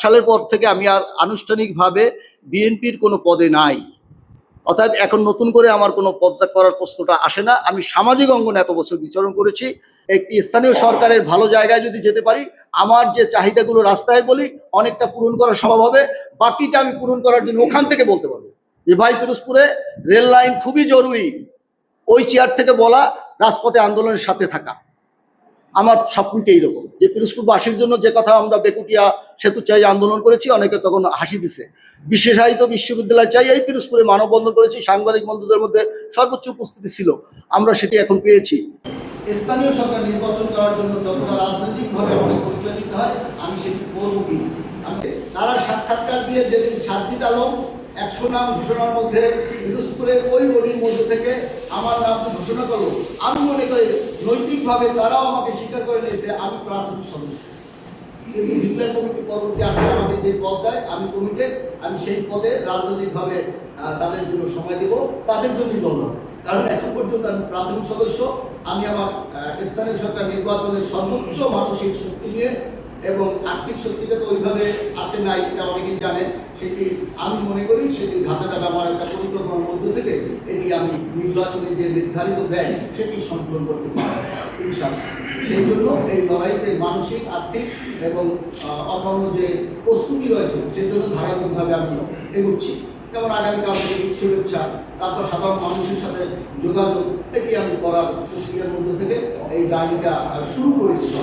সালের পর থেকে আমি আর আনুষ্ঠানিকভাবে বিএনপির কোনো পদে নাই। অর্থাৎ এখন নতুন করে আমার কোনো পদত্যাগ করার প্রশ্নটা আসে না। আমি সামাজিক অঙ্গনে এত বছর বিচরণ করেছি। একটি স্থানীয় সরকারের ভালো জায়গায় যদি যেতে পারি, আমার যে চাহিদাগুলো রাস্তায় বলি অনেকটা পূরণ করা সম্ভব হবে। বাকিটা আমি পূরণ করার জন্য ওখান থেকে বলতে পারবো যে ভাই পিরোজপুরে রেল লাইন খুবই জরুরি। ওই চেয়ার থেকে বলা, রাজপথে আন্দোলনের সাথে থাকা। আমার স্বপ্নটা এইরকম যে পিরোজপুরবাসীর জন্য যে কথা আমরা বেকুটিয়া সেতু চাই আন্দোলন করেছি, অনেকে তখন হাসি দিছে। বিশেষায়িত বিশ্ববিদ্যালয় চাই, এই পিরোজপুরে মানববন্ধন করেছি, সাংবাদিক বন্ধুদের মধ্যে সর্বোচ্চ উপস্থিতি ছিল, আমরা সেটি এখন পেয়েছি। স্থানীয় সরকার নির্বাচন করার জন্য যতটা রাজনৈতিকভাবে আমাকে পরিচয় দিতে হয় আমি সেটি করবো কি। তারা সাক্ষাৎকার দিয়ে যেদিন সার্জিদ আলম 100 নাম ঘোষণার মধ্যে পিরোজপুরের ওই বডির মধ্যে থেকে আমার নাম ঘোষণা করলো, আমি মনে করি নৈতিকভাবে তারাও আমাকে স্বীকার করে নিয়েছে আমি প্রাথমিক সদস্য। কিন্তু ডিক্লেয়ার কমিটি পরবর্তী আসলে আমাকে যে পদ দেয় আমি কমিটে, আমি সেই পদে রাজনৈতিকভাবে তাদের জন্য সময় দেব, তাদের জন্যই বললাম। কারণ এখন পর্যন্ত আমি প্রাথমিক সদস্য। আমি আমার স্থানীয় সরকার নির্বাচনের সর্বোচ্চ মানসিক শক্তি নিয়ে এবং আর্থিক শক্তিটা তো ওইভাবে আসে নাই, এটা অনেকেই জানেন, সেটি আমি মনে করি সেটি ধাপে ধাপে আমার একটা পরিকল্পনার মধ্য থেকে এটি আমি নির্বাচনে যে নির্ধারিত ব্যয় সেটি সম্পূর্ণ করতে পারি ইনশাআল্লাহ। সেই জন্য এই লড়াইতে মানসিক, আর্থিক এবং অন্যান্য যে প্রস্তুতি রয়েছে সেই জন্য ধারাবাহিকভাবে আমি এগোচ্ছি। যেমন আগামীকাল থেকে ঈদ শুভেচ্ছা, তারপর সাধারণ মানুষের সাথে যোগাযোগ, এটি আমি করার প্রক্রিয়ার মধ্যে থেকে এই জার্নিটা শুরু করেছি।